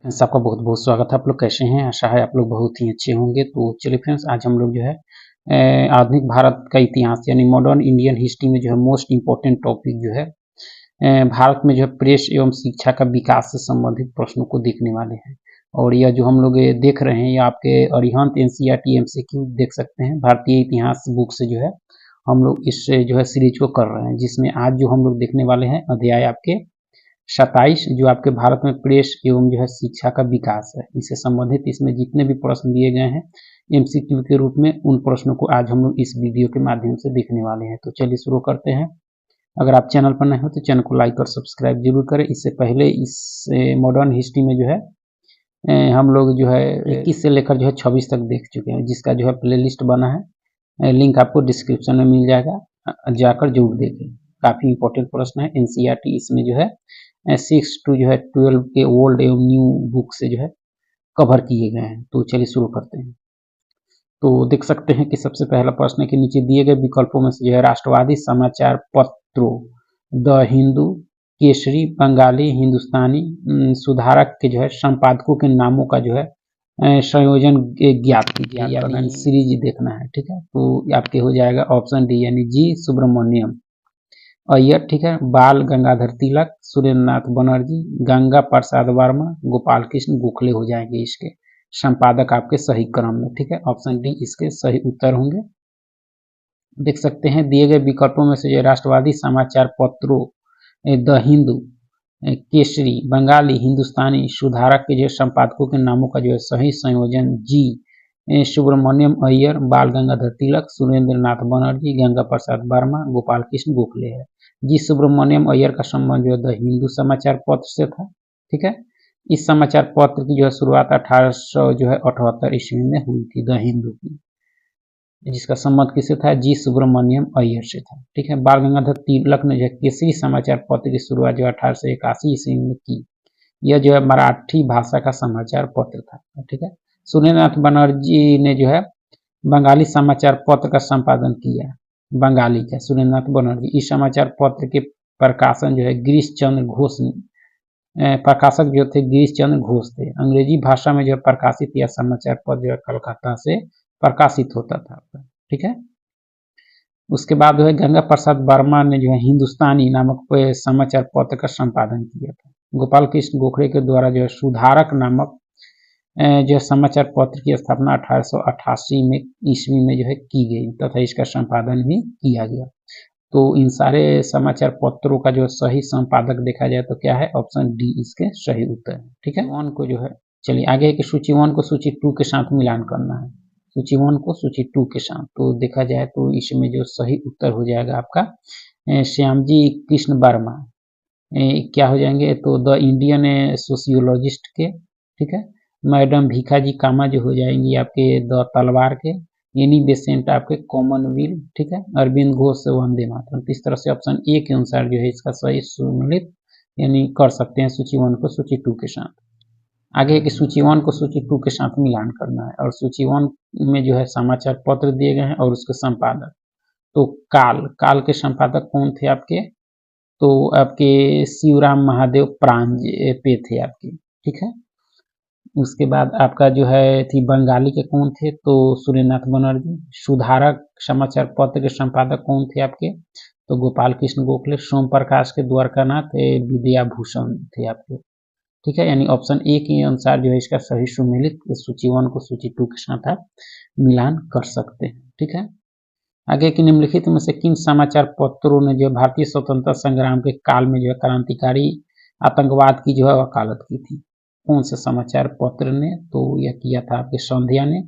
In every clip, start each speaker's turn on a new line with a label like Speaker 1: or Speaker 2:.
Speaker 1: Friends, आपका बहुत बहुत स्वागत है। आप लोग कैसे हैं? आशा है आप लोग बहुत ही अच्छे होंगे। तो चलिए फ्रेंड्स, आज हम लोग जो है आधुनिक भारत का इतिहास यानी मॉडर्न इंडियन हिस्ट्री में जो है मोस्ट इम्पोर्टेंट टॉपिक जो है भारत में जो है प्रेस एवं शिक्षा का विकास से संबंधित प्रश्नों को देखने वाले हैं। और यह जो हम लोग देख रहे हैं, ये आपके अरिहंत एनसीईआरटी एमसीक्यू देख सकते हैं। भारतीय इतिहास बुक से जो है हम लोग इस जो है सीरीज को कर रहे हैं, जिसमें आज जो हम लोग देखने वाले हैं अध्याय आपके 27, जो आपके भारत में प्रेस एवं जो है शिक्षा का विकास है, इससे संबंधित इसमें जितने भी प्रश्न दिए गए हैं एमसीक्यू के रूप में, उन प्रश्नों को आज हम लोग इस वीडियो के माध्यम से देखने वाले हैं। तो चलिए शुरू करते हैं। अगर आप चैनल पर नए हो तो चैनल को लाइक और सब्सक्राइब जरूर करें। इससे पहले इस मॉडर्न हिस्ट्री में जो है हम लोग जो है 21 से लेकर जो है 26 तक देख चुके हैं, जिसका जो है प्ले लिस्ट बना है। लिंक आपको डिस्क्रिप्शन में मिल जाएगा, जाकर जरूर देखें। काफ़ी इंपॉर्टेंट प्रश्न है। एनसीईआरटी इसमें जो है 6 to जो है 12 के ओल्ड एवं न्यू बुक से जो है कवर किए गए हैं। तो चलिए शुरू करते हैं। तो देख सकते हैं कि सबसे पहला प्रश्न के नीचे दिए गए विकल्पों में से जो है राष्ट्रवादी समाचार पत्रों द हिंदू, केसरी, बंगाली, हिंदुस्तानी, सुधारक के जो है संपादकों के नामों का जो है संयोजन ज्ञात कीजिए, यानी सीरीज देखना है। ठीक है, तो आपके हो जाएगा ऑप्शन डी यानी जी सुब्रमण्यम अय्यर। ठीक है, बाल गंगाधर तिलक, सुरेंद्रनाथ बनर्जी, गंगा प्रसाद वर्मा, गोपाल कृष्ण गोखले हो जाएंगे इसके संपादक आपके सही क्रम में। ठीक है, ऑप्शन डी इसके सही उत्तर होंगे। देख सकते हैं दिए गए विकल्पों में से जो राष्ट्रवादी समाचार पत्रों द हिंदू, केसरी, बंगाली, हिंदुस्तानी, सुधारक के जो संपादकों के नामों का जो है सही संयोजन जी सुब्रमण्यम अय्यर, बाल गंगाधर तिलक, सुरेंद्रनाथ बनर्जी, गंगा प्रसाद वर्मा, गोपाल कृष्ण गोखले है। जी सुब्रमण्यम अय्यर का संबंध जो है द हिंदू समाचार पत्र से था। ठीक है, इस समाचार पत्र की जो है शुरुआत 1878 ईस्वी में हुई थी, द हिंदू की, जिसका संबंध किससे था? जी सुब्रमण्यम अय्यर से था। ठीक है, बाल गंगाधर तिलक ने जो है केसरी समाचार पत्र की शुरुआत जो 1881 ईस्वी में की। यह जो है मराठी भाषा का समाचार पत्र था। ठीक है, सुरेंद्रनाथ बनर्जी ने जो है बंगाली समाचार पत्र का संपादन किया। बंगाली का सुरेंद्रनाथ बनर्जी। इस समाचार पत्र के प्रकाशन जो है गिरीश चंद्र घोष, प्रकाशक जो थे गिरीश चंद्र घोष थे। अंग्रेजी भाषा में जो प्रकाशित यह समाचार पत्र जो है कलकत्ता से प्रकाशित होता था। ठीक है, उसके बाद जो है गंगा प्रसाद वर्मा ने जो है हिंदुस्तानी नामक समाचार पत्र का संपादन किया था। गोपाल कृष्ण गोखले के द्वारा जो है सुधारक नामक जो समाचार पत्र की स्थापना 1888 में ईस्वी में जो है की गई तथा इसका संपादन भी किया गया। तो इन सारे समाचार पत्रों का जो सही संपादक देखा जाए तो क्या है? ऑप्शन डी इसके सही उत्तर है। ठीक है, वन को जो है चलिए आगे है कि सूची 1 को सूची 2 के साथ मिलान करना है। सूची 1 को सूची 2 के साथ तो देखा जाए तो इसमें जो सही उत्तर हो जाएगा आपका श्यामजी कृष्ण वर्मा क्या हो जाएंगे? तो द इंडियन सोशियोलॉजिस्ट के। ठीक है, मैडम भीखाजी कामा जो हो जाएंगी आपके द तलवार के, एनी बेसेंट आपके कॉमनवेल्थ। ठीक है, अरविंद घोष वंदे मातरम। तो इस तरह से ऑप्शन ए के अनुसार जो है इसका सही सम्मिलित यानी कर सकते हैं सूची 1 को सूची 2 के साथ। आगे है कि सूची 1 को सूची 2 के साथ मिलान करना है और सूची 1 में जो है समाचार पत्र दिए गए हैं और उसके संपादक। तो काल के संपादक कौन थे आपके? तो आपके शिवराम महादेव प्रांज पे थे आपके। ठीक है, उसके बाद आपका जो है थी बंगाली के कौन थे? तो सुरेंद्रनाथ बनर्जी। सुधारक समाचार पत्र के संपादक कौन थे आपके? तो गोपाल कृष्ण गोखले। सोम प्रकाश के द्वारकानाथ विद्याभूषण थे आपके। ठीक है, यानी ऑप्शन ए के अनुसार जो है इसका सही सुमेलित सूची 1 को सूची 2 के साथ आप मिलान कर सकते हैं। ठीक है, आगे की निम्नलिखित में से किन समाचार पत्रों ने जो भारतीय स्वतंत्रता संग्राम के काल में जो है क्रांतिकारी आतंकवाद की जो है वकालत की थी? कौन से समाचार पत्र ने? तो यह किया था आपके संध्या ने,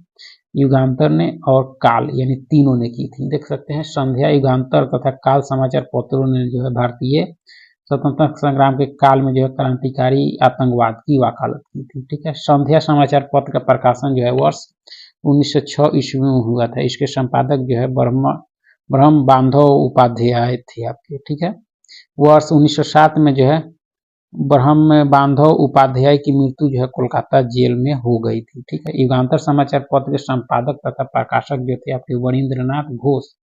Speaker 1: युगांतर ने और काल, यानी तीनों ने की थी। देख सकते हैं संध्या, युगांतर तथा काल समाचार पत्रों ने जो है भारतीय स्वतंत्रता संग्राम के काल में जो है क्रांतिकारी आतंकवाद की वकालत की थी। ठीक है, संध्या समाचार पत्र का प्रकाशन जो है वर्ष 1906 ईस्वी में हुआ था। इसके संपादक जो है ब्रह्म बांधव उपाध्याय थे आपके। ठीक है, वर्ष 1907 में जो है ब्रह्म बांधव उपाध्याय की मृत्यु जो है कोलकाता जेल में हो गई थी। ठीक है, युगांतर समाचार पत्र के संपादक तथा प्रकाशक जो थे आपके वरिंद्रनाथ घोष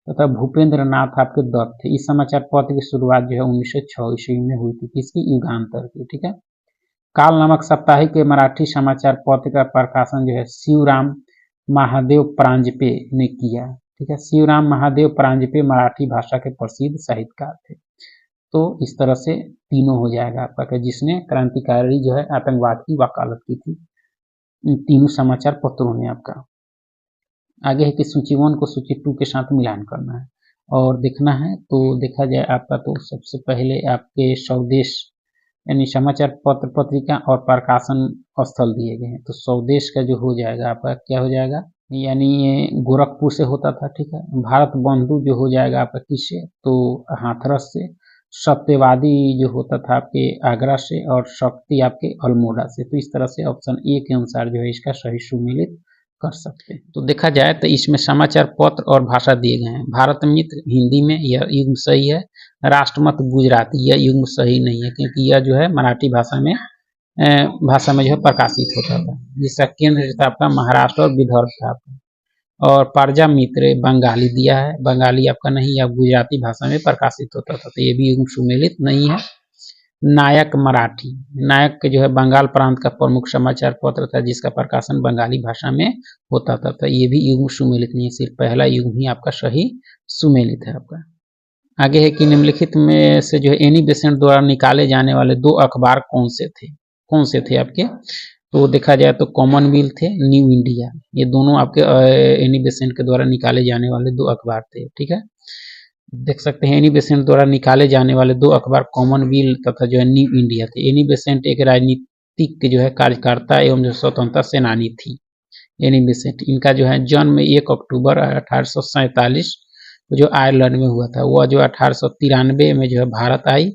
Speaker 1: तथा भूपेंद्र नाथ आपके दत्त थे। इस समाचार पत्र की शुरुआत जो है 1906 ईस्वी में हुई थी। किसकी? युगांतर की। ठीक है, काल नामक साप्ताहिक के मराठी समाचार पत्र का प्रकाशन जो है शिवराम महादेव परांजपे ने किया। ठीक है, शिवराम महादेव परांजपे मराठी भाषा के प्रसिद्ध साहित्यकार थे। तो इस तरह से तीनों हो जाएगा आपका कि जिसने क्रांतिकारी जो है आतंकवाद की वकालत की थी, इन तीनों समाचार पत्रों ने आपका। आगे है कि सूची 1 को सूची 2 के साथ मिलान करना है और देखना है। तो देखा जाए आपका, तो सबसे पहले आपके स्वदेश यानी समाचार पत्र पत्रिका और प्रकाशन स्थल दिए गए हैं। तो स्वदेश का जो हो जाएगा आपका क्या हो जाएगा, यानी ये गोरखपुर से होता था। ठीक है, भारत बंधु जो हो जाएगा आपका किससे, तो हाथरस से। सत्यवादी जो होता था आपके आगरा से, और शक्ति आपके अल्मोड़ा से। तो इस तरह से ऑप्शन ए के अनुसार जो है इसका सही सुमेलित कर सकते हैं। तो देखा जाए तो इसमें समाचार पत्र और भाषा दिए गए हैं। भारत मित्र हिंदी में यह युग्म सही है। राष्ट्रमत गुजराती यह युग्म सही नहीं है, क्योंकि यह जो है मराठी भाषा में जो है प्रकाशित होता था, जिसका केंद्र जो था आपका महाराष्ट्र और विदर्भ था आपका। और पारजा मित्र बंगाली दिया है, बंगाली आपका नहीं, या गुजराती भाषा में प्रकाशित होता था, तो ये भी युग्म सुमेलित नहीं है। नायक मराठी, नायक जो है बंगाल प्रांत का प्रमुख समाचार पत्र था, जिसका प्रकाशन बंगाली भाषा में होता था, तो ये भी युग्म सुमेलित नहीं है। सिर्फ पहला युग्म ही आपका सही सुमेलित है आपका। आगे है कि निम्नलिखित में से जो है एनी बेसेंट द्वारा निकाले जाने वाले 2 अखबार कौन से थे आपके, तो देखा जाए तो कॉमनवेल्थ थे, न्यू इंडिया, ये दोनों आपके एनी बेसेंट के द्वारा निकाले जाने वाले 2 अखबार थे। ठीक है, देख सकते हैं एनी बेसेंट द्वारा निकाले जाने वाले 2 अखबार कॉमनवेल्थ तथा जो है न्यू इंडिया थे। एनी बेसेंट एक राजनीतिक जो है कार्यकर्ता एवं जो स्वतंत्रता सेनानी थी। एनी बेसेंट, इनका जो है जन्म 1 अक्टूबर 1847 जो आयरलैंड में हुआ था। वह जो 1893 में जो है भारत आई,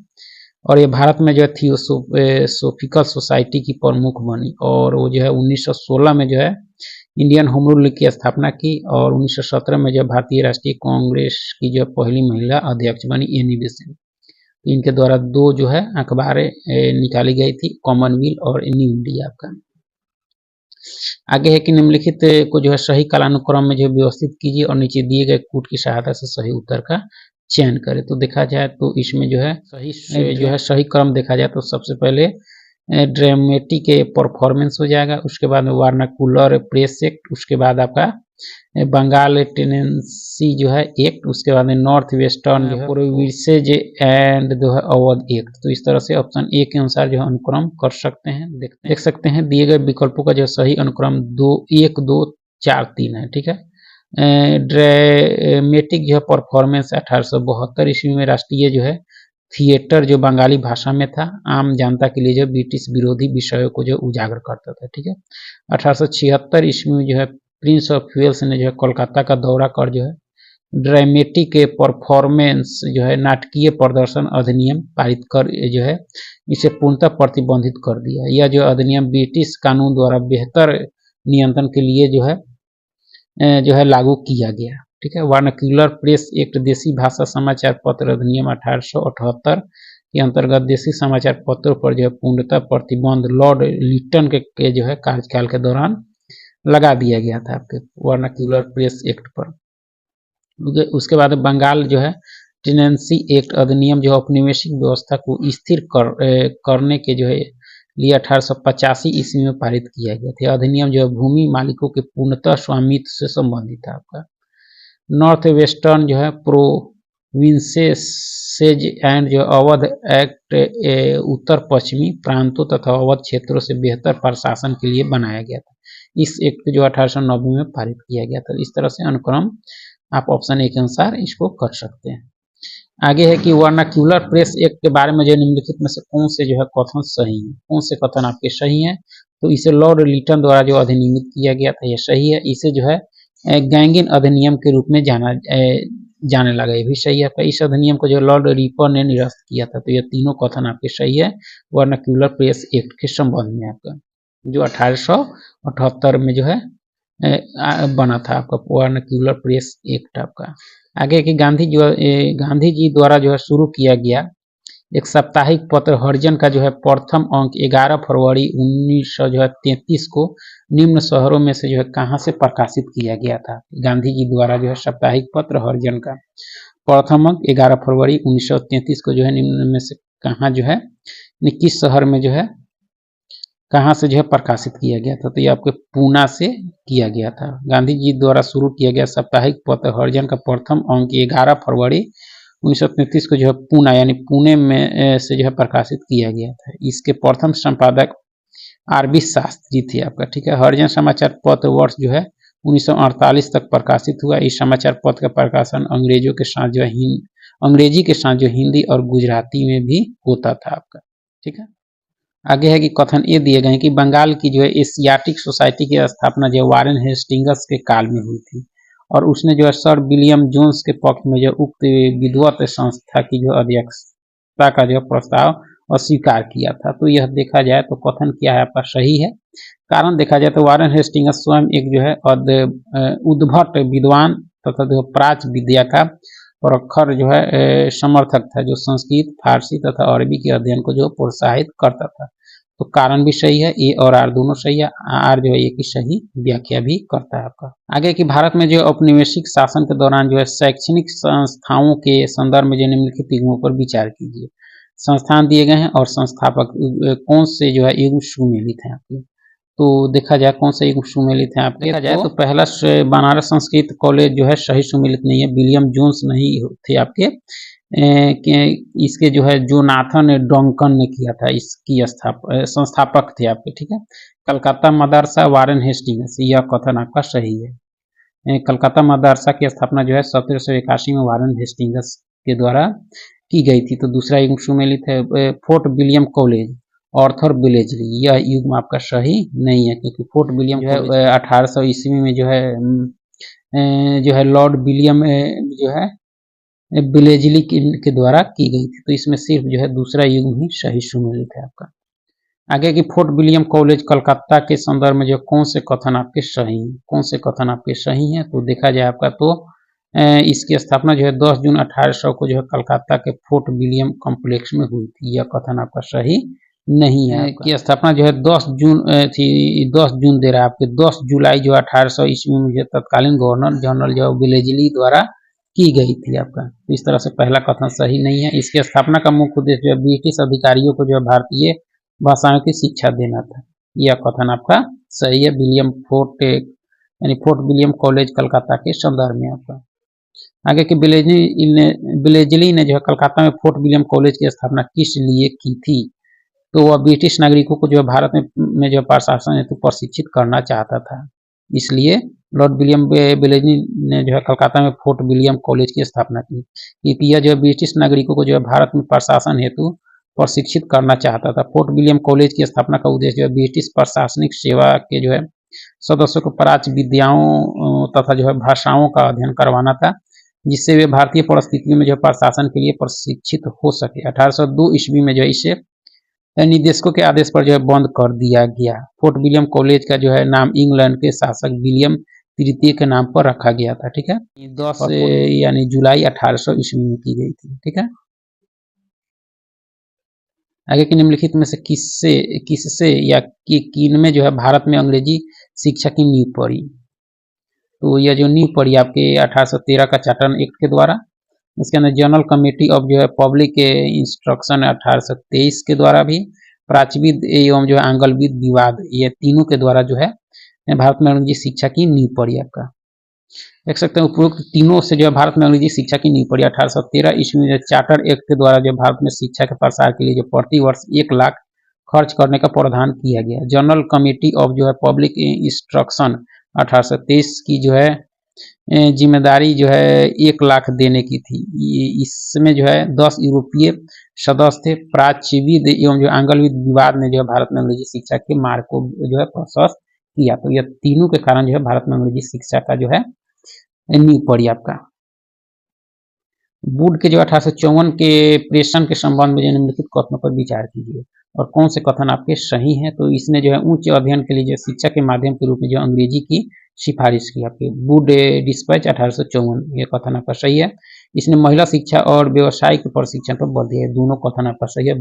Speaker 1: और ये भारत में जो है थियोसोफिकल सोसाइटी की प्रमुख बनी, और वो जो है 1916 में जो है इंडियन होम रूल लीग की स्थापना की, और 1917 में जो भारतीय राष्ट्रीय कांग्रेस की जो पहली महिला अध्यक्ष बनी एनी बेसेंट। इनके द्वारा 2 जो है अखबारें निकाली गई थी, कॉमनवेल्थ और न्यू इंडिया का। आगे है कि निम्नलिखित को जो है सही कालानुक्रम में जो व्यवस्थित कीजिए और नीचे दिए गए कूट की सहायता से सही उत्तर का चयन करें। तो देखा जाए तो इसमें जो है सही क्रम देखा जाए तो सबसे पहले ड्रामेटिक परफॉर्मेंस हो जाएगा, उसके बाद में वर्नाकुलर प्रेस एक्ट, उसके बाद आपका बंगाल टेनेंसी जो है एक्ट, उसके बाद में नॉर्थ वेस्टर्न जो है प्रोविंसेज एंड जो है अवध एक्ट। तो इस तरह से ऑप्शन ए के अनुसार जो है अनुक्रम कर सकते हैं। देख सकते हैं दिए गए विकल्पों का जो सही अनुक्रम 1 2 4 3 है। ठीक है, ड्रामेटिक जो है परफॉर्मेंस 1872 ईस्वी में राष्ट्रीय जो है थिएटर जो बंगाली भाषा में था, आम जनता के लिए जो ब्रिटिश विरोधी विषयों को जो उजागर करता था। ठीक है, 1876 ईस्वी में जो है प्रिंस ऑफ वेल्स ने जो है कोलकाता का दौरा कर जो है ड्रामेटिक परफॉर्मेंस जो है नाटकीय प्रदर्शन अधिनियम पारित कर जो है इसे पूर्णतः प्रतिबंधित कर दिया। यह जो अधिनियम ब्रिटिश कानून द्वारा बेहतर नियंत्रण के लिए जो है लागू किया गया। ठीक है, वर्नाक्यूलर प्रेस एक्ट देसी भाषा समाचार पत्र अधिनियम 1878 के अंतर्गत देसी समाचार पत्रों पर जो है पूर्णतः प्रतिबंध लॉर्ड लिटन के जो है कार्यकाल के दौरान लगा दिया गया था आपके वर्नाक्यूलर प्रेस एक्ट पर। उसके बाद बंगाल जो है टेनेंसी एक्ट अधिनियम जो औपनिवेशिक व्यवस्था को स्थिर करने के जो है लिए 1885 ईस्वी में पारित किया गया था। अधिनियम जो है भूमि मालिकों के पूर्णतः स्वामित्व से संबंधित था आपका। नॉर्थ वेस्टर्न जो है प्रोविंसेज एंड जो अवध एक्ट उत्तर पश्चिमी प्रांतों तथा अवध क्षेत्रों से बेहतर प्रशासन के लिए बनाया गया था। इस एक्ट जो 1890 में पारित किया गया था। इस तरह से अनुक्रम आप ऑप्शन ए के अनुसार इसको कर सकते हैं। आगे है कि वर्नाक्यूलर प्रेस एक्ट के बारे में जो निम्नलिखित में से कौन से जो है कथन सही है, कौन से कथन आपके सही हैं। तो इसे लॉर्ड लिटन द्वारा जो अधिनियमित किया गया था, यह सही है। इसे जो है गैंगिन अधिनियम के रूप में जाने लगा, ये भी सही है। इस अधिनियम को जो लॉर्ड रिपर ने निरस्त किया था। तो ये तीनों कथन आपके सही है वर्नाक्यूलर प्रेस एक्ट के संबंध में आपका, जो 1878 में जो है बना था आपका वर्नाक्यूलर प्रेस एक्ट आपका। आगे कि गांधी जी द्वारा जो है शुरू किया गया एक साप्ताहिक पत्र हरिजन का जो है प्रथम अंक 11 फरवरी 1933 को निम्न शहरों में से जो है कहाँ से प्रकाशित किया गया था। गांधी जी द्वारा जो है साप्ताहिक पत्र हरिजन का प्रथम अंक 11 फरवरी 1933 को जो है निम्न में से कहाँ जो है किस शहर में जो है कहाँ से जो है प्रकाशित किया गया था, तो ये आपके पूना से किया गया था। गांधी जी द्वारा शुरू किया गया साप्ताहिक पत्र हरिजन का प्रथम अंक 11 फरवरी 1933 को जो है पूना यानी पुणे में से जो है प्रकाशित किया गया था। इसके प्रथम संपादक आर.बी. शास्त्री थे आपका, ठीक है। हरिजन समाचार पत्र वर्ष जो है 1948 तक प्रकाशित हुआ। इस समाचार पत्र का प्रकाशन अंग्रेजी के साथ जो हिंदी और गुजराती में भी होता था आपका, ठीक है। आगे है कि कथन ये दिए गए हैं कि बंगाल की जो है एशियाटिक सोसाइटी की स्थापना जो वारेन हेस्टिंग्स के काल में हुई थी और उसने जो है सर विलियम जोन्स के पक्ष में जो उक्त विद्वत संस्था की जो अध्यक्षता का जो प्रस्ताव अस्वीकार किया था। तो यह देखा जाए तो कथन क्या है आपका सही है। कारण देखा जाए तो वारेन हेस्टिंग्स स्वयं एक जो है उद्भट विद्वान तथा जो प्राच्य विद्या का प्रखर जो है समर्थक था, जो संस्कृत, फारसी तथा अरबी के अध्ययन को जो प्रोत्साहित करता था। तो कारण भी सही है, ए और आर दोनों सही है। आर जो है ए की सही व्याख्या भी करता है आपका। आगे कि भारत में जो औपनिवेशिक शासन के दौरान जो है शैक्षणिक संस्थाओं के संदर्भ में जो निम्नलिखित युग्मों पर विचार कीजिए। संस्थान दिए गए हैं और संस्थापक कौन से जो है युग्म सुमेलित हैं आपके। तो देखा जाए कौन सा युग्म सुमेलित है आपके, देखा जाए तो पहला बनारस संस्कृत कॉलेज जो है सही सुमेलित नहीं है, विलियम जोन्स नहीं थे आपके। इसके जो है जोनाथन डंकन ने किया था, इसकी संस्थापक थे आपके, ठीक है। कलकत्ता मदरसा वारेन हेस्टिंग्स, यह कथन आपका सही है। कलकत्ता मदरसा की स्थापना जो है 1781 में वारेन हेस्टिंग्स के द्वारा की गई थी। तो दूसरा युग्म सुमेलित है। Fort William College Arthur Wellesley, यह युग्म आपका सही नहीं है, क्योंकि फोर्ट विलियम जो है 1800 ईस्वी में जो है लॉर्ड विलियम जो है विलेजली के द्वारा की गई थी। तो इसमें सिर्फ जो है दूसरा युग्म ही सही सुमेलित है आपका। आगे की फोर्ट विलियम कॉलेज कलकत्ता के संदर्भ में जो कौन से कथन आपके सही हैं, कौन से कथन आपके सही हैं। तो देखा जाए आपका तो इसकी स्थापना जो है 10 जून 1800 को जो है कलकत्ता के फोर्ट विलियम कॉम्प्लेक्स में हुई थी। यह कथन आपका सही नहीं है कि स्थापना जो है 10 जून थी। 10 जून दे रहा है आपके 10 जुलाई जो 1800 ईस्वी में जो तत्कालीन गवर्नर जनरल जो विलेजली द्वारा की गई थी आपका। तो इस तरह से पहला कथन सही नहीं है। इसकी स्थापना का मुख्य उद्देश्य जो है ब्रिटिश अधिकारियों को जो है भारतीय भाषाओं की शिक्षा देना था। यह कथन आपका सही है, विलियम फोर्ट यानी फोर्ट विलियम कॉलेज कलकत्ता के संदर्भ में आपका। आगे कि विलेजली ने जो है कलकत्ता में फोर्ट विलियम कॉलेज की स्थापना किस लिए की थी। तो वह ब्रिटिश नागरिकों को जो है भारत में जो प्रशासन हेतु प्रशिक्षित करना चाहता था, इसलिए लॉर्ड विलियम विलेजली ने जो है कलकत्ता में फोर्ट विलियम कॉलेज की स्थापना की। यह जो है ब्रिटिश नागरिकों को जो है भारत में प्रशासन हेतु प्रशिक्षित करना चाहता था। फोर्ट विलियम कॉलेज की स्थापना का उद्देश्य जो है ब्रिटिश प्रशासनिक सेवा के जो है सदस्यों को प्राच्य विद्याओं तथा जो है भाषाओं का अध्ययन करवाना था, जिससे वे भारतीय परिस्थितियों में जो प्रशासन के लिए प्रशिक्षित हो सके। 1802 ईस्वी में जो इसे निदेशकों के आदेश पर जो है बंद कर दिया गया। फोर्ट विलियम कॉलेज का जो है नाम इंग्लैंड के शासक विलियम तृतीय के नाम पर रखा गया था, ठीक है। 10 यानी जुलाई 1800 ईस्वी में की गई थी, ठीक है। आगे के निम्नलिखित में से किससे या किन में जो है भारत में अंग्रेजी शिक्षा की नींव पड़ी। तो यह जो नींव पड़ी आपके 1813 का चार्टर एक्ट के द्वारा। इसके अंदर जनरल कमेटी ऑफ जो है पब्लिक इंस्ट्रक्शन 1823 के द्वारा भी, प्राच्यविद एवं जो है आंग्लविद विवाद, ये तीनों के द्वारा जो है भारत में अंग्रेजी शिक्षा की नींव पड़ी आपका। देख सकते हैं उपरोक्त तीनों से जो है भारत में अंग्रेजी शिक्षा की नींव पड़ी। 1813 ईस्वी में चार्टर एक्ट के द्वारा जो भारत में शिक्षा के प्रसार के लिए जो प्रति वर्ष 1 लाख खर्च करने का प्रावधान किया गया। जनरल कमेटी ऑफ जो है पब्लिक इंस्ट्रक्शन 1823 की जो है जिम्मेदारी जो है 1 लाख देने की थी। इसमें जो है 10 यूरोपीय सदस्य थे। प्राच्यविद एवं जो आंग्लविद विवाद ने जो है भारत में अंग्रेजी शिक्षा के मार्ग को जो है प्रशस्त किया। तो यह तीनों के कारण जो है भारत में अंग्रेजी शिक्षा का जो है नींव पड़ी आपका। वुड के जो 1854 के प्रेषण के संबंध में जो निम्नलिखित कथनों पर विचार कीजिए और कौन से कथन आपके सही हैं। तो इसने जो है उच्च अध्ययन के लिए जो शिक्षा के माध्यम के रूप में जो अंग्रेजी की सिफारिश की आपके। वुड डिस्पैच 1854, ये कथन आपका सही है। इसने महिला शिक्षा और व्यवसायिक प्रशिक्षण पर बल दिया है, दोनों कथन आपका सही है।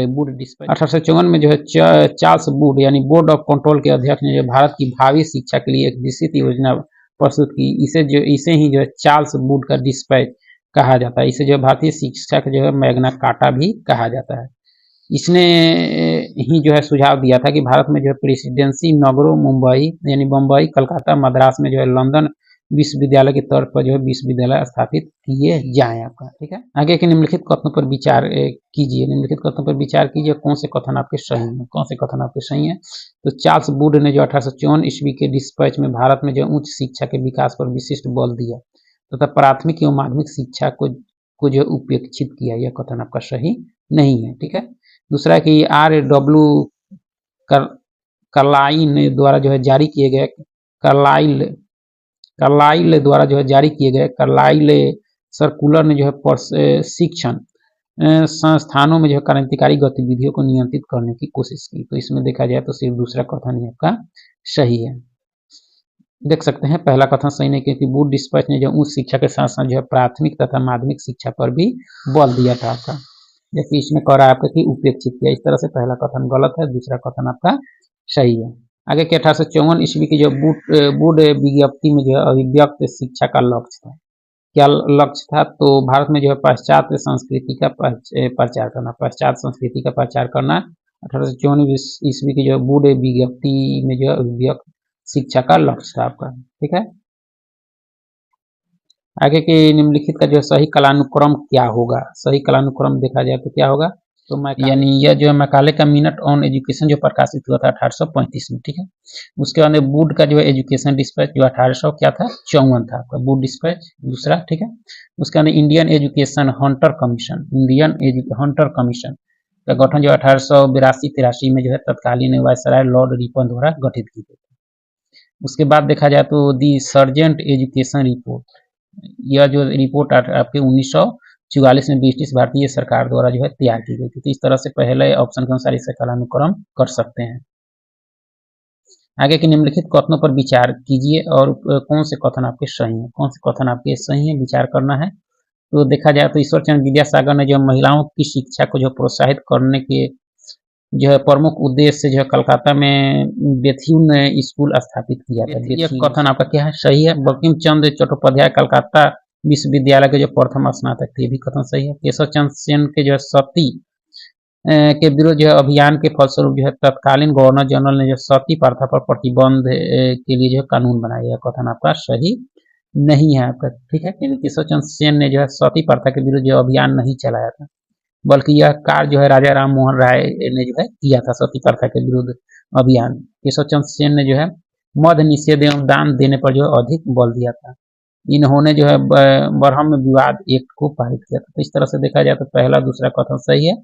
Speaker 1: वुड डिस्पैच 1854 में जो है चार्ल्स वुड यानी बोर्ड ऑफ कंट्रोल के अध्यक्ष ने जो भारत की भावी शिक्षा के लिए एक विस्तृत योजना प्रस्तुत की। इसे ही जो है चार्ल्स वुड का डिस्पैच कहा जाता है। इसे जो भारतीय शिक्षा का जो है मैग्ना कार्टा भी कहा जाता है। इसने ही जो है सुझाव दिया था कि भारत में जो है प्रेसिडेंसी नगरों मुंबई यानी बम्बई, कलकत्ता, मद्रास में जो है लंदन विश्वविद्यालय के तौर पर जो है विश्वविद्यालय स्थापित किए जाएं आपका। ठीक है, आगे के निम्नलिखित कथनों पर विचार कीजिए। निम्नलिखित कथनों पर विचार कीजिए, कौन से कथन आपके सही हैं, कौन से कथन आपके सही हैं। तो चार्ल्स वुड ने जो 1854 ईस्वी के डिस्पैच में भारत में जो उच्च शिक्षा के विकास पर विशिष्ट बल दिया तथा प्राथमिक एवं माध्यमिक शिक्षा को जो उपेक्षित किया, यह कथन आपका सही नहीं है। ठीक है, दूसरा कि R.W. कार्लाइल द्वारा जो है जारी किए गए कार्लाइल द्वारा जो है जारी किए गए कार्लाइल सर्कुलर ने जो है शिक्षण संस्थानों में जो है क्रांतिकारी गतिविधियों को नियंत्रित करने की कोशिश की। तो इसमें देखा जाए तो सिर्फ दूसरा कथन ही आपका सही है। देख सकते हैं पहला कथन सही नहीं, क्योंकि वुड डिस्पैच ने जो उच्च शिक्षा के साथ साथ जो है प्राथमिक तथा माध्यमिक शिक्षा पर भी बल दिया था आपका, जैसे इसमें कह रहा है आपका कि उपेक्षित किया। इस तरह से पहला कथन गलत है, दूसरा कथन आपका सही है। आगे के 1854 ईस्वी की जो वुड विज्ञप्ति में जो है अभिव्यक्त शिक्षा का लक्ष्य था। क्या लक्ष्य था? तो भारत में जो है पाश्चात्य संस्कृति का प्रचार करना, पाश्चात्य संस्कृति का प्रचार करना। 1854 ईस्वी की जो वुड विज्ञप्ति में जो है अभिव्यक्त शिक्षा का लक्ष्य था आपका। ठीक है, आगे के निम्नलिखित का जो सही कालानुक्रम क्या होगा? सही कालानुक्रम देखा जाए तो क्या होगा? तो यानी यह जो है मैकाले का मिनट ऑन एजुकेशन जो प्रकाशित हुआ था 1835 में। ठीक है, उसके बाद वुड का जो है एजुकेशन डिस्पैच जो 1800 क्या था 54 था आपका वुड डिस्पैच दूसरा। ठीक है, उसके बाद Indian education Hunter commission, Indian Hunter commission का गठन जो 1882-83 में जो है तत्कालीन वायसराय लॉर्ड रिपन द्वारा गठित की गई। उसके बाद देखा जाए तो दी सर्जेंट एजुकेशन रिपोर्ट, यह जो रिपोर्ट आपके 1944 में ब्रिटिश भारतीय सरकार द्वारा जो है तैयार की गई थी। तो इस तरह से पहले ऑप्शन के अनुसार इसका कालानुक्रम कर सकते हैं। आगे के निम्नलिखित कथनों पर विचार कीजिए और कौन से कथन आपके सही हैं, कौन से कथन आपके सही हैं, विचार करना है। तो देखा जाए तो ईश्वर चंद्र विद्यासागर ने जो महिलाओं की शिक्षा को जो प्रोत्साहित करने के जो है प्रमुख उद्देश्य से जो है कलकत्ता में बेथ्यून स्कूल स्थापित किया था। यह कथन आपका क्या है? सही है। बंकिम चंद्र चट्टोपाध्याय कलकत्ता विश्वविद्यालय के जो प्रथम स्नातक थे, भी कथन सही है। केशव चंद्र सेन के जो है सती के विरुद्ध जो है अभियान के फलस्वरूप जो है तत्कालीन गवर्नर जनरल ने जो सती प्रथा पर प्रतिबंध के लिए जो है कानून बनाया, यह कथन आपका सही नहीं है आपका। ठीक है, क्योंकि केशव चंद्र सेन ने जो है सती प्रथा के विरुद्ध जो अभियान नहीं चलाया था, बल्कि यह कार्य जो है राजा राम मोहन राय ने जो है किया था सती प्रथा के विरुद्ध अभियान। केशव चंद्र सेन ने जो है मध निषेध एवं दान देने पर जो है अधिक बल दिया था। इन्होंने जो है बरहम विवाद एक्ट को पारित किया था। तो इस तरह से देखा जाए तो पहला दूसरा कथन सही है,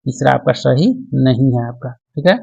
Speaker 1: तीसरा आपका सही नहीं है आपका। ठीक है,